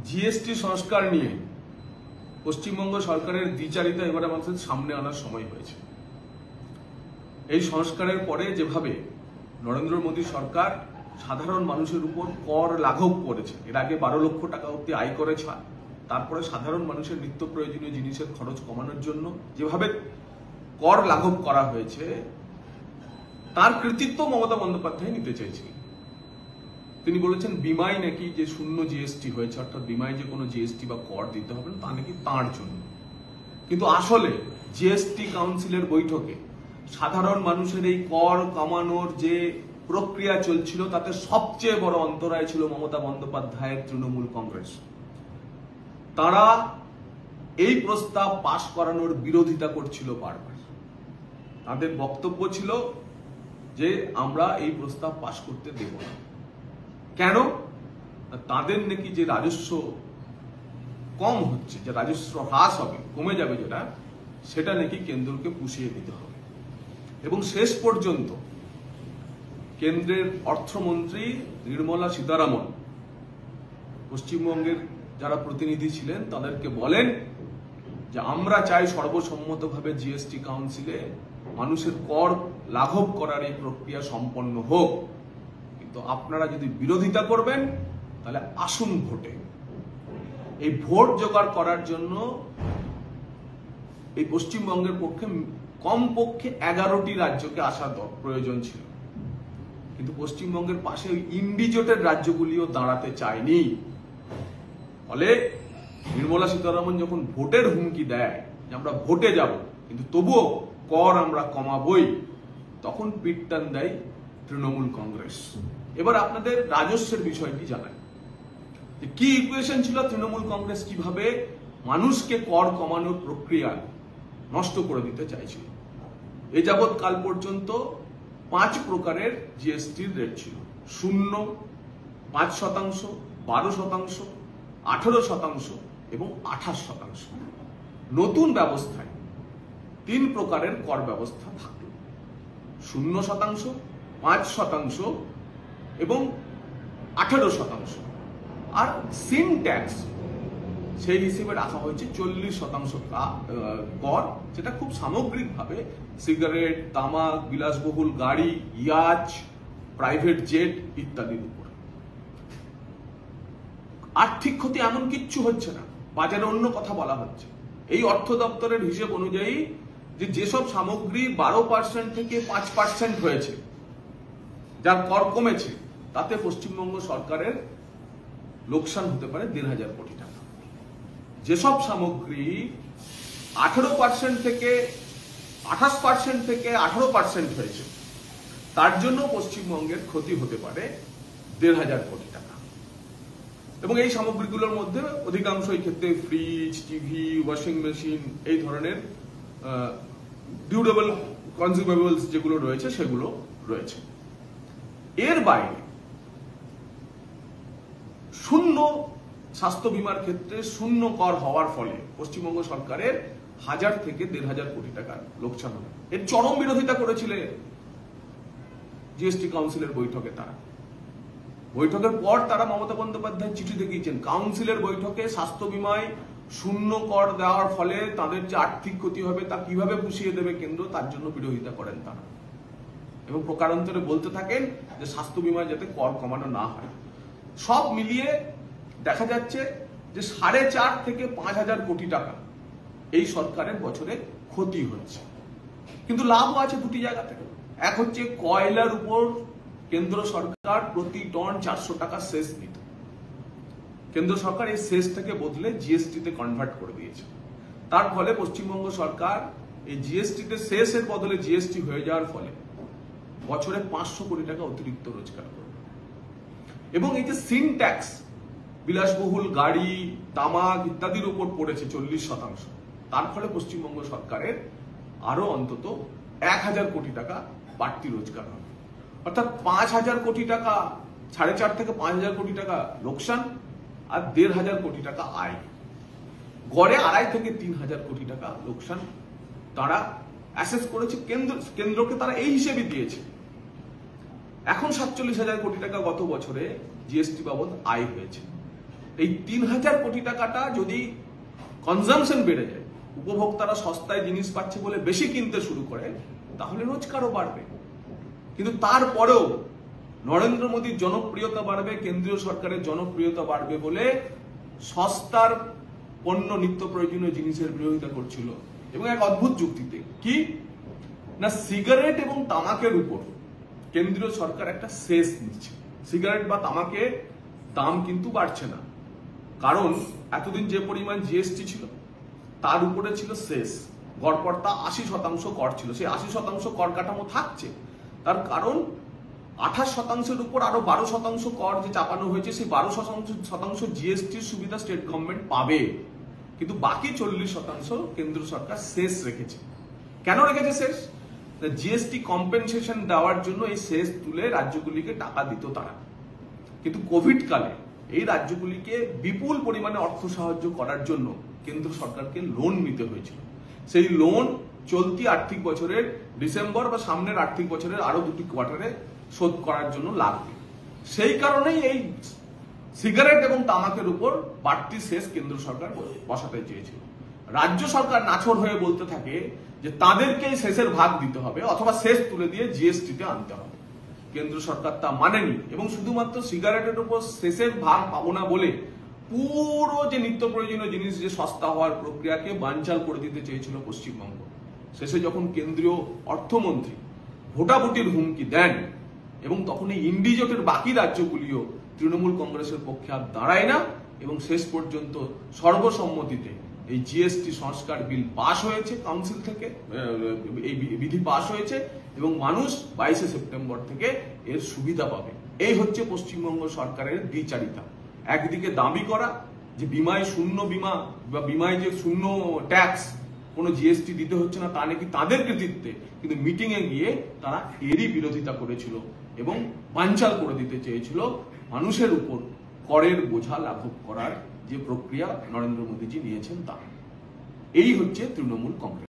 GST সংস্কার নিয়ে পশ্চিমবঙ্গ সরকারের দ্বিচারিতা এবারে আমাদের সামনে আনার সময় হয়েছে। এই সংস্কারের পরে যেভাবে নরেন্দ্র মোদী সরকার সাধারণ মানুষের উপর কর লাঘব করেছে, এর আগে 12 লক্ষ টাকা অব্দি আয় করে ছাড়, তারপরে সাধারণ মানুষের নিত্য প্রয়োজনীয় জিনিসের খরচ কমানোর জন্য যেভাবে কর লাঘব করা হয়েছে, তার কৃতিত্ব মমতা বন্দ্যোপাধ্যায় নিতে চাইছিলেন। তিনি বলেছেন বিমায় নাকি যে শূন্য জিএসটি হয়েছে, অর্থাৎ বিমায় যে কোনো জিএসটি বা কর দিতে হবে না, তা নাকি তাঁর জন্য। কিন্তু আসলে জিএসটি কাউন্সিলের বৈঠকে সাধারণ মানুষের এই কর কমানোর যে প্রক্রিয়া চলছিল, তাতে সবচেয়ে বড় অন্তরায় ছিল মমতা বন্দ্যোপাধ্যায়ের তৃণমূল কংগ্রেস। তারা এই প্রস্তাব পাশ করানোর বিরোধিতা করছিল বারবার। তাদের বক্তব্য ছিল যে আমরা এই প্রস্তাব পাশ করতে দেব না। কেন? তাদের নাকি যে রাজস্ব কম হচ্ছে, যে রাজস্ব হ্রাস হবে, কমে যাবে যেটা, সেটা নাকি কেন্দ্রকে পুষিয়ে দিতে হবে। এবং শেষ পর্যন্ত কেন্দ্রের অর্থমন্ত্রী নির্মলা সীতারামন পশ্চিমবঙ্গের যারা প্রতিনিধি ছিলেন তাদেরকে বলেন যে আমরা চাই সর্বসম্মতভাবে জিএসটি কাউন্সিলে মানুষের কর লাঘব করার এই প্রক্রিয়া সম্পন্ন হোক, কিন্তু আপনারা যদি বিরোধিতা করবেন তাহলে আসুন ভোটে। এই ভোট জোগাড় করার জন্য এই পশ্চিমবঙ্গের পক্ষে কমপক্ষে 11টি রাজ্যকে আসার প্রয়োজন ছিল, কিন্তু পশ্চিমবঙ্গের পাশে ওই ইন্ডিজোটের রাজ্যগুলিও দাঁড়াতে চায়নি। ফলে নির্মলা সীতারামন যখন ভোটের হুমকি দেয় যে আমরা ভোটে যাব কিন্তু তবুও কর আমরা কমাবই, তখন পিটটান দেয় তৃণমূল কংগ্রেস। এবার আপনাদের রাজস্বের বিষয়টি জানাই যে কি ইকুয়েশন ছিল তৃণমূল কংগ্রেস কিভাবে মানুষকে কর কমানোর প্রক্রিয়া নষ্ট করে দিতে চাইছিল। এ যাবৎ কাল পর্যন্ত 5 প্রকারের জিএসটির রেট ছিল: 0, 5%, 12%, 18% এবং 28%। নতুন ব্যবস্থায় 3 প্রকারের কর ব্যবস্থা থাকল: 0%, 5% এবং 18%। আর সিন ট্যাক্স সেই হিসেবে রাখা হয়েছে 40% কর, যেটা খুব সামগ্রিকভাবে সিগারেট, তামাক, বিলাসবহুল গাড়ি, ইয়াচ, প্রাইভেট জেট ইত্যাদির উপর। আর্থিক ক্ষতি এমন কিচ্ছু হচ্ছে না, বাজারে অন্য কথা বলা হচ্ছে। এই অর্থ দপ্তরের হিসেব অনুযায়ী যেসব সামগ্রী 12% থেকে 5% হয়েছে, যার কর কমেছে, তাতে পশ্চিমবঙ্গ সরকারের লোকসান হতে পারে 1,500 কোটি টাকা। যেসব সামগ্রী 18% থেকে 28% থেকে 18% হয়েছে, তার জন্য পশ্চিমবঙ্গের ক্ষতি হতে পারে 1,500 কোটি টাকা। এবং এই সামগ্রীগুলোর মধ্যে অধিকাংশই ক্ষেত্রে ফ্রিজ, টিভি, ওয়াশিং মেশিন, এই ধরনের ডিউরেবল কনজিউমেবলস যেগুলো রয়েছে সেগুলো রয়েছে। এর বাইরে শূন্য স্বাস্থ্য বীমার ক্ষেত্রে শূন্য কর হওয়ার ফলে পশ্চিমবঙ্গ সরকারের 1000 থেকে 1,500 কোটি টাকার লোকসান হবে। এর চরম বিরোধিতা করেছিলেন জিএসটি কাউন্সিলের বৈঠকে। বৈঠকের পর তারা মমতা বন্দ্যোপাধ্যায় চিঠি দেখিয়েছেন, কাউন্সিলের বৈঠকে স্বাস্থ্য বীমায় শূন্য কর দেওয়ার ফলে তাদের যে আর্থিক ক্ষতি হবে তা কিভাবে পুষিয়ে দেবে কেন্দ্র, তার জন্য বিরোধিতা করেন তারা। এবং প্রকারান্তরে বলতে থাকেন যে স্বাস্থ্য বীমায় যাতে কর কমানো না হয়। সব মিলিয়ে দেখা যাচ্ছে যে 4.5 থেকে 5,000 কোটি টাকা এই সরকারের বছরে ক্ষতি হচ্ছে। কিন্তু লাভও আছে দুটি জায়গা থেকে। এক হচ্ছে কয়লার উপর কেন্দ্র সরকার প্রতি টন 400 টাকা সেস নিত। কেন্দ্র সরকার এই সেসটাকে বদলে জিএসটিতে কনভার্ট করে দিয়েছে। তার ফলে পশ্চিমবঙ্গ সরকার এই জিএসটিতে সেসের বদলে জিএসটি হয়ে যাওয়ার ফলে বছরে 500 কোটি টাকা অতিরিক্ত রোজগার করবে। এবং এই যে সিন ট্যাক্স, বিলাসবহুল গাড়ি, তামাক ইত্যাদির উপর পড়েছে 40%, তার ফলে পশ্চিমবঙ্গ সরকারের আরো অন্তত 1,000 কোটি টাকা বাড়তি রোজগার হবে। অর্থাৎ 5,000 কোটি টাকা, 4.5 থেকে 5,000 কোটি টাকা লোকসান আর 1,500 কোটি টাকা আয়। গড়ে 2.5 থেকে 3,000 কোটি টাকা লোকসান তারা অ্যাসেস করেছে। কেন্দ্রকে তারা এই হিসেবে দিয়েছে। এখন 47,000 কোটি টাকা গত বছরে জিএসটি বাবদ আয় হয়েছে। এই ৩,০০০ কোটি টাকাটা যদি কনজামশন বেড়ে যায়, উপভোক্তারা সস্তায় জিনিস পাচ্ছে বলে বেশি কিনতে শুরু করে, তাহলে রোজগারও বাড়বে। কিন্তু তারপরেও নরেন্দ্র মোদীর জনপ্রিয়তা বাড়বে, কেন্দ্রীয় সরকারের জনপ্রিয়তা বাড়বে বলে সস্তার পণ্য নিত্য প্রয়োজনীয় জিনিসের বিরোধিতা করছিল, এবং এক অদ্ভুত যুক্তিতে কি না, সিগারেট এবং তামাকের উপর কেন্দ্রীয় সরকার একটা সেস নিচ্ছে। সিগারেট বা তামাকের দাম কিন্তু বাড়ছে না, কারণ এতদিন যে পরিমাণ জিএসটি ছিল তার উপরে ছিল সেস, গড়পড়তা ৮০% কর ছিল। সেই ৮০% কর কাঠামো থাকছে, তার কারণ ২৮%-এর উপর আরো ১২% কর যে চাপানো হয়েছে, সেই ১২% জিএসটির সুবিধা স্টেট গভর্নমেন্ট পাবে, কিন্তু বাকি ৪০% কেন্দ্র সরকার শেষ রেখেছে। কেন রেখেছে শেষ? জিএসটি কম্পেনসেশন দেওয়ার জন্য এই শেষ তুলে রাজ্যগুলিকে টাকা দিত তারা, কিন্তু কোভিড কালে এই রাজ্যগুলিকে বিপুল পরিমাণে অর্থ সাহায্য করার জন্য কেন্দ্র সরকারকে লোন নিতে হয়েছিল। সেই লোন চলতি আর্থিক বছরের ডিসেম্বর বা সামনের আর্থিক বছরের আরো ২টি কোয়ার্টারে শোধ করার জন্য লাগবে। সেই কারণেই এই সিগারেট এবং তামাকের উপর বাড়তি সেস কেন্দ্র সরকার বসাতে চেয়েছিল। রাজ্য সরকার নাছোড় হয়ে বলতে থাকে যে তাদেরকেই শেষের ভাগ দিতে হবে, অথবা শেষ তুলে দিয়ে জিএসটিতে আনতে হবে। কেন্দ্র সরকার তা মানেনি, এবং শুধুমাত্র সিগারেটের উপর শেষের ভাগ পাবো না বলে পুরো যে নিত্য প্রয়োজনীয় জিনিস যে সস্তা হওয়ার প্রক্রিয়াকে বানচাল করে দিতে চেয়েছিল পশ্চিমবঙ্গ। শেষে যখন কেন্দ্রীয় অর্থমন্ত্রী ভোটাভুটির হুমকি দেন, এবং তখন এই ইন্ডিজোটের বাকি রাজ্যগুলিও তৃণমূল কংগ্রেসের পক্ষে আর দাঁড়ায় না, এবং শেষ পর্যন্ত সর্বসম্মতিতে এই জিএসটি সংস্কার বিল পাশ হয়েছে কাউন্সিল থেকে, এই বিধি পাশ হয়েছে, এবং মানুষ ২২শে সেপ্টেম্বর থেকে এর সুবিধা পাবে। এই হচ্ছে পশ্চিমবঙ্গ সরকারের দ্বিচারিতা। একদিকে দাবি করা যে বিমায় শূন্য বিমা বা বিমায় যে শূন্য ট্যাক্স, কোনো জিএসটি দিতে হচ্ছে না, তা নাকি তাদের কৃতিত্বে, কিন্তু মিটিং এ গিয়ে তারা এরই বিরোধিতা করেছিল এবং বানচাল করে দিতে চেয়েছিল মানুষের উপর করের বোঝা লাঘব করার যে প্রক্রিয়া নরেন্দ্র মোদীজি নিয়েছেন তা। এই হচ্ছে তৃণমূল কংগ্রেস।